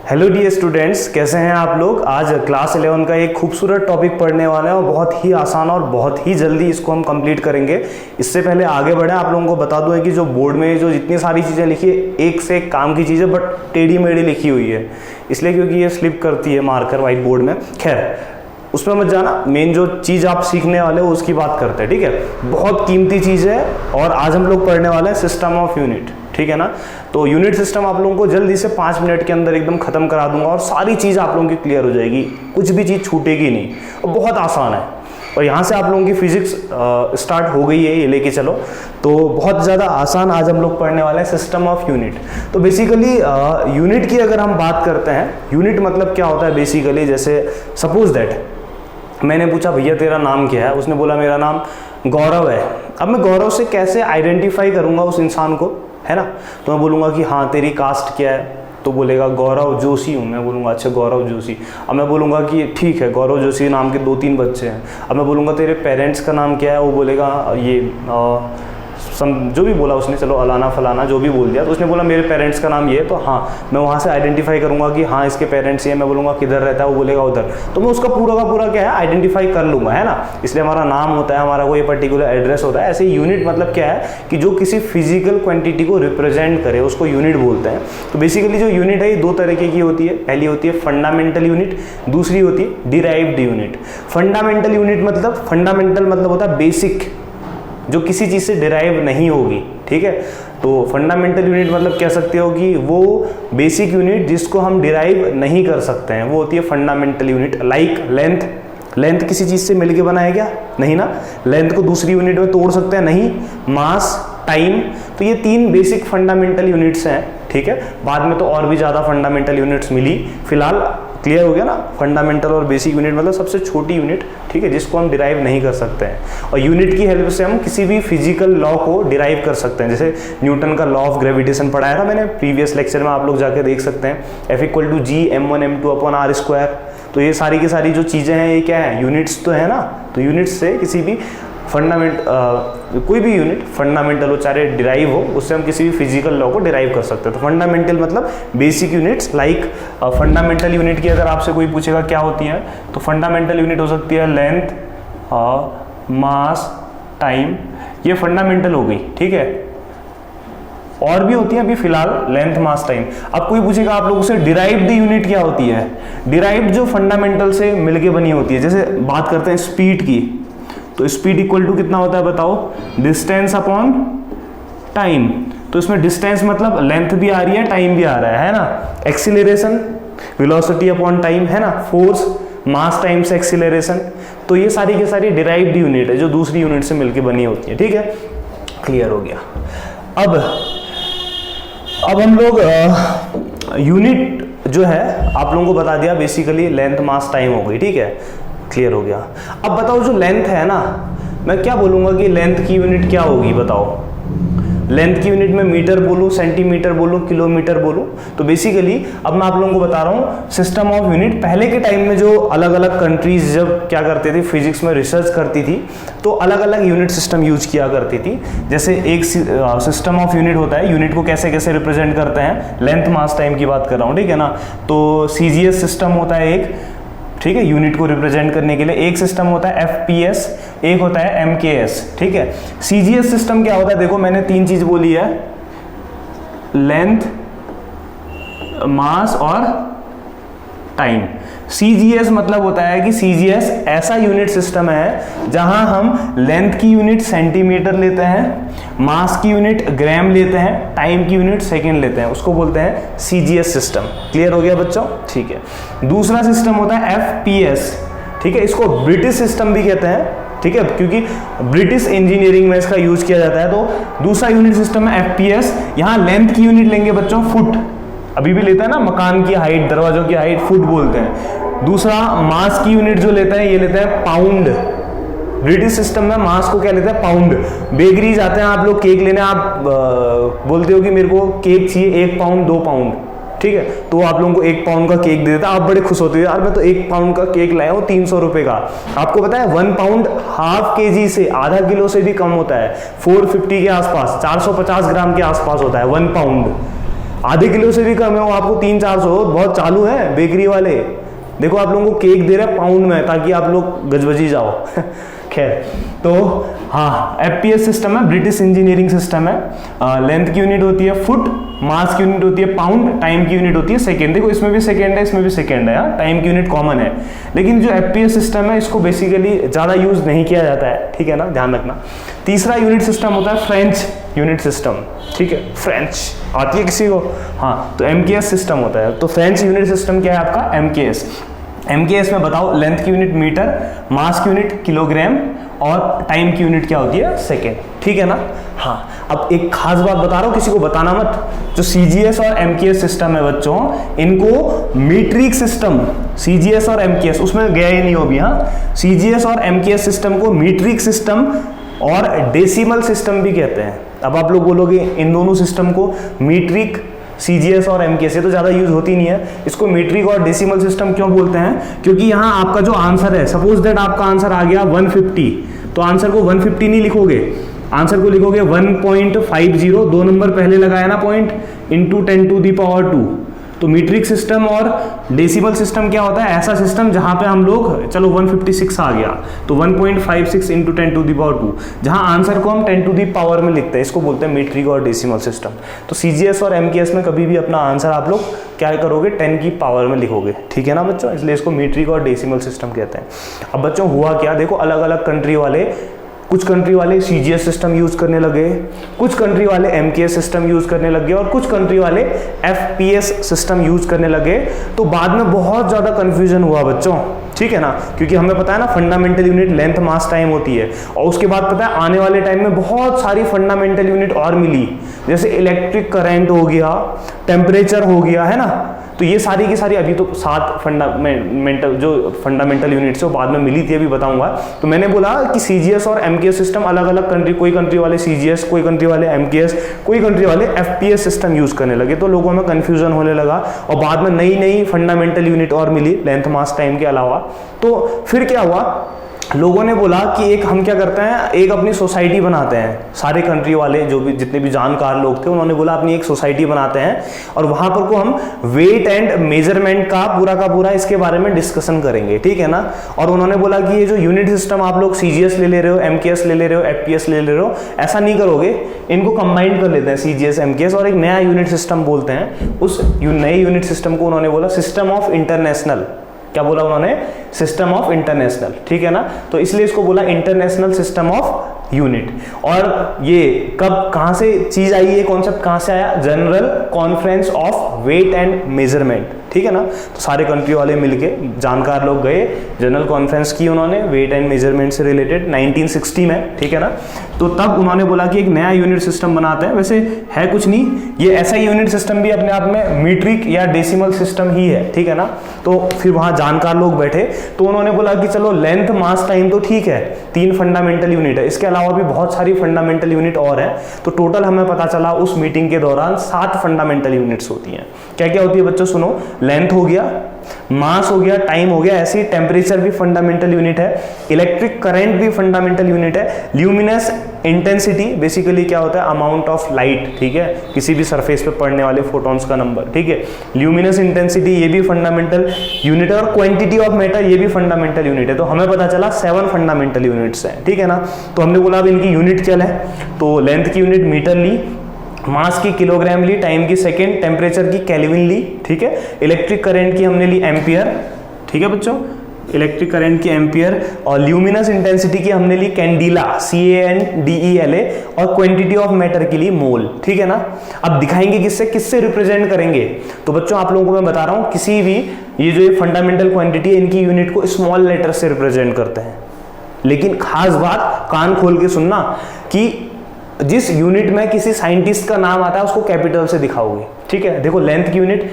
Hello dear students, कैसे हैं आप लोग। आज क्लास 11 का एक खूबसूरत टॉपिक पढ़ने वाले हैं और बहुत ही आसान और बहुत ही जल्दी इसको हम कंप्लीट करेंगे। इससे पहले आगे बढ़े आप लोगों को बता दूं कि जो बोर्ड में जो जितनी सारी चीज़ें लिखी है, एक से एक काम की चीज़ें बट टेढ़ी मेढ़ी लिखी हुई है, इसलिए क्योंकि ये स्लिप करती है मार्कर वाइट बोर्ड में। खैर उसमें मत जाना, मेन जो चीज़ आप सीखने वाले हो उसकी बात करते हैं, ठीक है। बहुत कीमती चीज़ है और आज हम लोग पढ़ने वाले हैं सिस्टम ऑफ यूनिट, ठीक है ना। तो यूनिट सिस्टम आप लोगों को जल्दी से 5 मिनट के अंदर एकदम खत्म करा दूंगा और सारी चीज़ आप लोगों की क्लियर हो जाएगी, कुछ भी चीज़ छूटेगी नहीं और बहुत आसान है। और यहाँ से आप लोगों की फिजिक्स स्टार्ट हो गई है, ये लेके चलो। तो बहुत ज़्यादा आसान आज हम लोग पढ़ने वाले हैं सिस्टम ऑफ यूनिट। तो बेसिकली यूनिट की अगर हम बात करते हैं, यूनिट मतलब क्या होता है बेसिकली, जैसे सपोज दैट मैंने पूछा भैया तेरा नाम क्या है, उसने बोला मेरा नाम गौरव है। अब मैं गौरव से कैसे आइडेंटिफाई करूंगा उस इंसान को, है ना। तो मैं बोलूँगा कि हाँ तेरी कास्ट क्या है, तो बोलेगा गौरव जोशी हूँ। मैं बोलूँगा अच्छा गौरव जोशी। अब मैं बोलूँगा कि ठीक है गौरव जोशी नाम के 2-3 बच्चे हैं। अब मैं बोलूँगा तेरे पेरेंट्स का नाम क्या है, वो बोलेगा ये जो भी बोला उसने, चलो अलाना फलाना जो भी बोल दिया, तो उसने बोला मेरे पेरेंट्स का नाम ये है। तो हाँ मैं वहाँ से आइडेंटिफाई करूँगा कि हाँ इसके पेरेंट्स ये। मैं बोलूँगा किधर रहता है, वो बोलेगा उधर। तो मैं उसका पूरा का पूरा क्या है आइडेंटिफाई कर लूँगा, है ना। इसलिए हमारा नाम होता है, हमारा कोई पर्टिकुलर एड्रेस होता है। ऐसे यूनिट मतलब क्या है कि जो किसी फिजिकल क्वांटिटी को रिप्रेजेंट करे उसको यूनिट बोलते हैं। तो बेसिकली जो यूनिट है ये 2 तरीके की होती है। पहली होती है फंडामेंटल यूनिट, दूसरी होती है डिराइव्ड यूनिट। फंडामेंटल यूनिट मतलब, फंडामेंटल मतलब होता है बेसिक, जो किसी चीज़ से डिराइव नहीं होगी, ठीक है। तो फंडामेंटल यूनिट मतलब कह सकते हो कि वो बेसिक यूनिट जिसको हम डिराइव नहीं कर सकते हैं, वो होती है fundamental unit. Like length, length किसी चीज़ से मिलके बना है क्या, नहीं ना। लेंथ को दूसरी यूनिट में तोड़ सकते हैं, नहीं। मास, टाइम, तो ये 3 बेसिक फंडामेंटल यूनिट्स हैं, ठीक है। बाद में तो और भी ज़्यादा फंडामेंटल यूनिट्स मिली, फिलहाल क्लियर हो गया ना। फंडामेंटल और बेसिक यूनिट मतलब सबसे छोटी यूनिट, ठीक है, जिसको हम डिराइव नहीं कर सकते हैं। और यूनिट की हेल्प से हम किसी भी फिजिकल लॉ को डिराइव कर सकते हैं। जैसे न्यूटन का लॉ ऑफ ग्रेविटेशन पढ़ाया था मैंने प्रीवियस लेक्चर में, आप लोग जाके देख सकते हैं। F=G(m1m2/r²)। तो ये सारी की सारी जो चीज़ें हैं ये क्या है, यूनिट्स तो है ना। तो यूनिट्स से किसी भी कोई भी यूनिट फंडामेंटल हो चाहे डिराइव हो, उससे हम किसी भी फिजिकल लॉ को डिराइव कर सकते हैं। तो फंडामेंटल मतलब basic units. Like fundamental unit की अगर आपसे कोई पूछेगा क्या होती है, तो फंडामेंटल यूनिट हो सकती है लेंथ, मास, टाइम, ये फंडामेंटल हो गई, ठीक है। और भी होती है अभी फिलहाल लेंथ, मास, टाइम। अब कोई पूछेगा आप लोगों से डिराइव्ड यूनिट क्या होती है। डिराइव्ड जो फंडामेंटल से मिलके बनी होती है। जैसे बात करते हैं स्पीड की, तो स्पीड इक्वल टू कितना होता है बताओ, डिस्टेंस अपॉन टाइम। तो इसमें डिस्टेंस मतलब लेंथ भी आ रही है, टाइम भी आ रहा है ना। एक्सीलरेशन वेलोसिटी अपॉन टाइम, है ना। Force mass times acceleration. तो ये सारी की सारी डिराइव्ड यूनिट है जो दूसरी यूनिट से मिलके बनी होती है, ठीक है। क्लियर हो गया। अब हम लोग यूनिट जो है आप लोगों को बता दिया, बेसिकली लेंथ, मास, टाइम हो गई, ठीक है। क्लियर हो गया। अब बताओ जो लेंथ है ना, मैं क्या बोलूंगा कि लेंथ की यूनिट क्या होगी बताओ। लेंथ की यूनिट में मीटर बोलूं, सेंटीमीटर बोलूं, किलोमीटर बोलूं। तो बेसिकली अब मैं आप लोगों को बता रहा हूं सिस्टम ऑफ यूनिट। पहले के टाइम में जो अलग अलग कंट्रीज जब क्या करते थे, फिजिक्स में रिसर्च करती थी, तो अलग अलग यूनिट सिस्टम यूज किया करती थी। जैसे एक सिस्टम ऑफ यूनिट होता है, यूनिट को कैसे कैसे रिप्रेजेंट करते हैं, लेंथ, मास, टाइम की बात कर रहा हूँ, ठीक है ना। तो CGS सिस्टम होता है एक, ठीक है, यूनिट को रिप्रेजेंट करने के लिए। एक सिस्टम होता है FPS, एक होता है MKS, ठीक है। CGS सिस्टम क्या होता है, देखो मैंने 3 चीज बोली है, लेंथ, मास और टाइम। CGS मतलब होता है कि CGS ऐसा यूनिट सिस्टम है जहां हम लेंथ की यूनिट सेंटीमीटर लेते हैं, मास की यूनिट ग्राम लेते हैं, टाइम की यूनिट सेकंड लेते हैं, उसको बोलते हैं CGS सिस्टम। क्लियर हो गया बच्चों, ठीक है। दूसरा सिस्टम होता है FPS, ठीक है, इसको ब्रिटिश सिस्टम भी कहते हैं, ठीक है, क्योंकि ब्रिटिश इंजीनियरिंग में इसका यूज किया जाता है। तो दूसरा यूनिट सिस्टम है FPS। यहां लेंथ की यूनिट लेंगे बच्चों फुट, अभी भी लेता है ना, मकान की हाइट, दरवाजों की हाइट फुट बोलते हैं। दूसरा मास की यूनिट जो लेता है ये लेता है पाउंड। ब्रिटिश सिस्टम में मास को क्या लेता है, पाउंड। बेकरी जाते हैं आप लोग केक लेने, आप बोलते हो कि मेरे को केक चाहिए 1 पाउंड 2 पाउंड, ठीक है, तो आप लोगों को 1 पाउंड का केक दे देता है। आप बड़े खुश होते हो, यार मैं तो 1 पाउंड का केक लाया हूँ 300 रुपए का। आपको पता है 1 पाउंड ½ kg से, आधा किलो से भी कम होता है, 450 के आसपास, 450 ग्राम के आसपास होता है 1 पाउंड। आधे किलो से भी कम है वो आपको 300-400, बहुत चालू है बेकरी वाले। देखो आप लोगों को केक दे रहे हैं पाउंड में ताकि आप लोग गजबजी जाओ खैर, तो हाँ एफपीएस सिस्टम है, ब्रिटिश इंजीनियरिंग सिस्टम है। लेंथ की यूनिट होती है फुट, मास की यूनिट होती है पाउंड, टाइम की यूनिट होती है सेकेंड। देखो इसमें भी सेकेंड है, इसमें भी सेकेंड है, टाइम की यूनिट कॉमन है। लेकिन जो एफपीएस सिस्टम है इसको बेसिकली ज़्यादा यूज नहीं किया जाता है, ठीक है ना, ध्यान रखना। तीसरा यूनिट सिस्टम होता है फ्रेंच यूनिट सिस्टम, ठीक है, फ्रेंच आती है किसी को? हाँ, तो एमकेएस सिस्टम होता है। तो फ्रेंच यूनिट सिस्टम क्या है आपका? एमकेएस। एमकेएस में बताओ, लेंथ की यूनिट मीटर, मास की यूनिट किलोग्राम और टाइम की यूनिट क्या होती है? सेकेंड, ठीक है ना। हाँ, अब एक खास बात बता रहा हूँ, किसी को बताना मत, जो सीजीएस और एमकेएस सिस्टम है बच्चों, इनको मीट्रिक सिस्टम, सीजीएस और एमकेएस उसमें गया ही नहीं हो भी, हाँ, सीजीएस और एमकेएस सिस्टम को मीट्रिक सिस्टम और डेसिमल सिस्टम भी कहते हैं। अब आप लोग बोलोगे इन दोनों सिस्टम को मीट्रिक, सीजीएस और एमकेएस ये तो ज़्यादा यूज होती नहीं है, इसको मीट्रिक और डेसिमल सिस्टम क्यों बोलते हैं? क्योंकि यहाँ आपका जो आंसर है, सपोज दैट आपका आंसर आ गया 150, तो आंसर को 150 नहीं लिखोगे, आंसर को लिखोगे 1.50, 2 नंबर पहले लगाया ना पॉइंट, इंटू 10⁻²। तो मीट्रिक सिस्टम और डेसिमल सिस्टम क्या होता है? ऐसा सिस्टम जहां पे हम लोग, चलो 156 आ गया तो 1.56 इंटू 10⁻², जहां आंसर को हम 10 टू दी पावर में लिखते हैं, इसको बोलते हैं मीट्रिक और डेसिमल सिस्टम। तो सीजीएस और एमकेएस में कभी भी अपना आंसर आप लोग क्या करोगे? 10 की पावर में लिखोगे, ठीक है ना बच्चों, इसलिए इसको मीट्रिक और डेसिमल सिस्टम कहते हैं। अब बच्चों हुआ क्या, देखो अलग अलग कंट्री वाले, कुछ कंट्री वाले सीजीएस सिस्टम यूज करने लगे, कुछ कंट्री वाले एमकेएस सिस्टम यूज करने लगे और कुछ कंट्री वाले एफपीएस सिस्टम यूज करने लगे। तो बाद में बहुत ज्यादा कंफ्यूजन हुआ बच्चों, ठीक है ना, क्योंकि हमें पता है ना fundamental unit length mass time होती है, और उसके बाद पता है आने वाले टाइम में बहुत सारी फंडामेंटल यूनिट और मिली, जैसे इलेक्ट्रिक करंट हो गया, टेम्परेचर हो गया, है ना। तो ये सारी की सारी अभी तो 7 फंडामेंटल यूनिट्स है वो बाद में मिली थी, अभी बताऊंगा। तो मैंने बोला कि सीजीएस और एमकेएस सिस्टम अलग अलग कंट्री, कोई कंट्री वाले सीजीएस, कोई कंट्री वाले एमकेएस, कोई कंट्री वाले एफपीएस सिस्टम यूज करने लगे, तो लोगों में कंफ्यूजन होने लगा और बाद में नई नई फंडामेंटल यूनिट और मिली लेंथ मास टाइम के अलावा। तो फिर क्या हुआ, लोगों ने बोला कि एक हम क्या करते हैं, एक अपनी सोसाइटी बनाते हैं, सारे कंट्री वाले जो भी जितने भी जानकार लोग थे उन्होंने बोला अपनी एक सोसाइटी बनाते हैं और वहां पर को हम वेट एंड मेजरमेंट का पूरा इसके बारे में डिस्कशन करेंगे, ठीक है ना। और उन्होंने बोला कि ये जो यूनिट सिस्टम आप लोग सीजीएस ले रहे हो, एमकेएस ले रहे हो, एफपीएस ले रहे हो, ऐसा नहीं करोगे, इनको कंबाइन कर लेते हैं सीजीएस एमकेएस और एक नया यूनिट सिस्टम बोलते हैं। उस नए यूनिट सिस्टम को उन्होंने बोला सिस्टम ऑफ इंटरनेशनल, क्या बोला उन्होंने? सिस्टम ऑफ इंटरनेशनल, ठीक है ना। तो इसलिए इसको बोला इंटरनेशनल सिस्टम ऑफ यूनिट। और ये कब कहां से चीज आई, ये कॉन्सेप्ट कहां से आया? General conference of weight and measurement, ठीक है ना। तो सारे कंट्री वाले मिलके जानकार लोग गए, जनरल कॉन्फ्रेंस की उन्होंने वेट एंड मेजरमेंट से रिलेटेड 1960 में, ठीक है ना। तो तब उन्होंने बोला कि एक नया यूनिट सिस्टम बनाते हैं, वैसे है कुछ नहीं, ये ऐसा यूनिट सिस्टम भी अपने आप में मीट्रिक या डेसिमल सिस्टम ही है, ठीक है ना। तो फिर वहां जानकार लोग बैठे तो उन्होंने बोला कि चलो लेंथ मास टाइम तो ठीक है, 3 फंडामेंटल यूनिट है, इसके अलावा भी बहुत सारी फंडामेंटल यूनिट और है। तो टोटल हमें पता चला उस मीटिंग के दौरान 7 फंडामेंटल यूनिट्स होती हैं। क्या क्या होती है बच्चों? सुनो, लेंथ हो गया, मास हो गया, टाइम हो गया, ऐसी टेम्परेचर भी फंडामेंटल यूनिट है, इलेक्ट्रिक करंट भी फंडामेंटल यूनिट है, ल्यूमिनस इंटेंसिटी बेसिकली क्या होता है? अमाउंट ऑफ लाइट, ठीक है, किसी भी सरफेस पे पड़ने वाले फोटॉन्स का नंबर, ठीक है। ल्यूमिनस इंटेंसिटी ये भी फंडामेंटल यूनिट है और क्वांटिटी ऑफ मैटर ये भी फंडामेंटल यूनिट है। तो हमें पता चला 7 फंडामेंटल यूनिट्स हैं, ठीक है ना। तो हमने बोला अब इनकी यूनिट क्या है, तो लेंथ की यूनिट मीटर ली, मास की किलोग्राम ली, टाइम की सेकेंड, टेम्परेचर की केल्विन ली, ठीक है, इलेक्ट्रिक करंट की हमने ली एम्पियर, ठीक है बच्चों, इलेक्ट्रिक करंट की एम्पियर, और ल्यूमिनस इंटेंसिटी की हमने ली कैंडिला, CANDELA, और क्वांटिटी ऑफ मैटर की ली मोल, ठीक है ना। अब दिखाएंगे किससे रिप्रेजेंट करेंगे? तो बच्चों आप लोगों को मैं बता रहा हूं, किसी भी ये जो फंडामेंटल क्वांटिटी है इनकी यूनिट को स्मॉल लेटर से रिप्रेजेंट करते हैं। लेकिन खास बात कान खोल के सुनना कि जिस यूनिट में किसी साइंटिस्ट का नाम आता है उसको कैपिटल से दिखाओगे, ठीक है। देखो लेंथ की यूनिट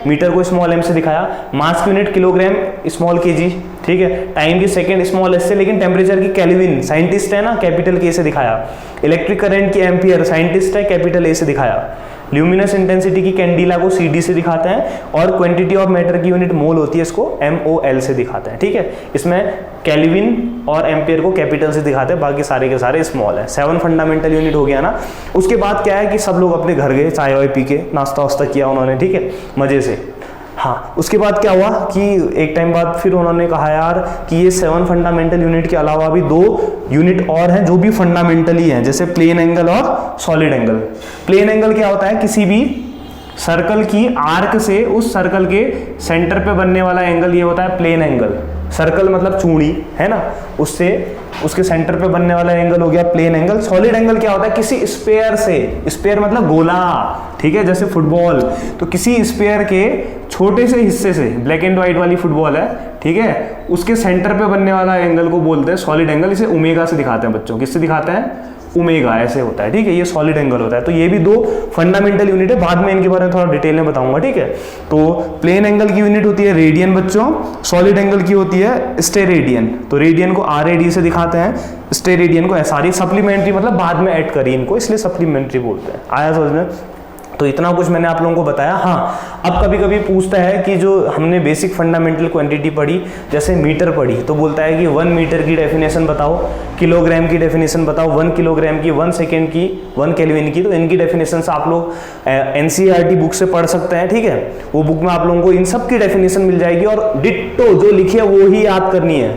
मीटर को स्मॉल m से दिखाया, मास की यूनिट किलोग्राम स्मॉल kg, ठीक है, टाइम की सेकंड स्मॉल s से, लेकिन टेम्परेचर की केल्विन साइंटिस्ट है ना कैपिटल K से दिखाया, इलेक्ट्रिक करंट की एम्पियर साइंटिस्ट है कैपिटल A से दिखाया, ल्यूमिनस इंटेंसिटी की कैंडिला को CD से दिखाते हैं और क्वांटिटी ऑफ मैटर की यूनिट मोल होती है, इसको MOL से दिखाते हैं। ठीक है, इसमें केल्विन और एम्पियर को कैपिटल से दिखाते हैं, बाकी सारे के सारे स्मॉल है। 7 फंडामेंटल यूनिट हो गया ना। उसके बाद क्या है कि सब लोग अपने घर गए, चाय वाय पी के नाश्ता वास्ता किया उन्होंने, ठीक है, मजे से। हाँ, उसके बाद क्या हुआ कि एक टाइम बाद फिर उन्होंने कहा यार कि ये 7 फंडामेंटल यूनिट के अलावा भी 2 यूनिट और हैं जो भी फंडामेंटली हैं, जैसे प्लेन एंगल और सॉलिड एंगल। प्लेन एंगल क्या होता है, किसी भी सर्कल की आर्क से उस सर्कल के सेंटर पे बनने वाला एंगल, ये होता है प्लेन एंगल। सर्कल मतलब चूड़ी है ना, उससे उसके सेंटर पे बनने वाला एंगल हो गया प्लेन एंगल। सॉलिड एंगल क्या होता है, किसी स्फीयर से, स्फीयर मतलब गोला, ठीक है, जैसे फुटबॉल, तो किसी स्फीयर के छोटे से हिस्से से, ब्लैक एंड व्हाइट वाली फुटबॉल है, ठीक है, उसके सेंटर पे बनने वाला एंगल को बोलते हैं सॉलिड एंगल। इसे ओमेगा से दिखाते हैं बच्चों, किससे दिखाते हैं, ओमेगा, ऐसे होता है। ठीक है, ये सॉलिड एंगल होता है। तो ये भी 2 फंडामेंटल यूनिट है, बाद में इनके बारे में थोड़ा डिटेल में बताऊंगा। ठीक है, तो प्लेन एंगल की यूनिट होती है रेडियन बच्चों, सॉलिड एंगल की होती है स्टेरेडियन। तो रेडियन को RAD से दिखाते हैं, स्टेरेडियन को SRE। सप्लीमेंट्री मतलब बाद में ऐड करी इनको, इसलिए सप्लीमेंट्री बोलते हैं। आया समझ में? तो इतना कुछ मैंने आप लोगों को बताया। हाँ, अब कभी कभी पूछता है कि जो हमने बेसिक फंडामेंटल क्वांटिटी पढ़ी, जैसे मीटर पढ़ी, तो बोलता है कि 1 मीटर की डेफिनेशन बताओ, किलोग्राम की डेफिनेशन बताओ, 1 किलोग्राम की, 1 सेकेंड की, 1 केल्विन की। तो इनकी डेफिनेशन आप लोग NCERT बुक से पढ़ सकते हैं। ठीक है, वो बुक में आप लोगों को इन सब की डेफिनेशन मिल जाएगी और डिट्टो जो लिखी है वो ही याद करनी है।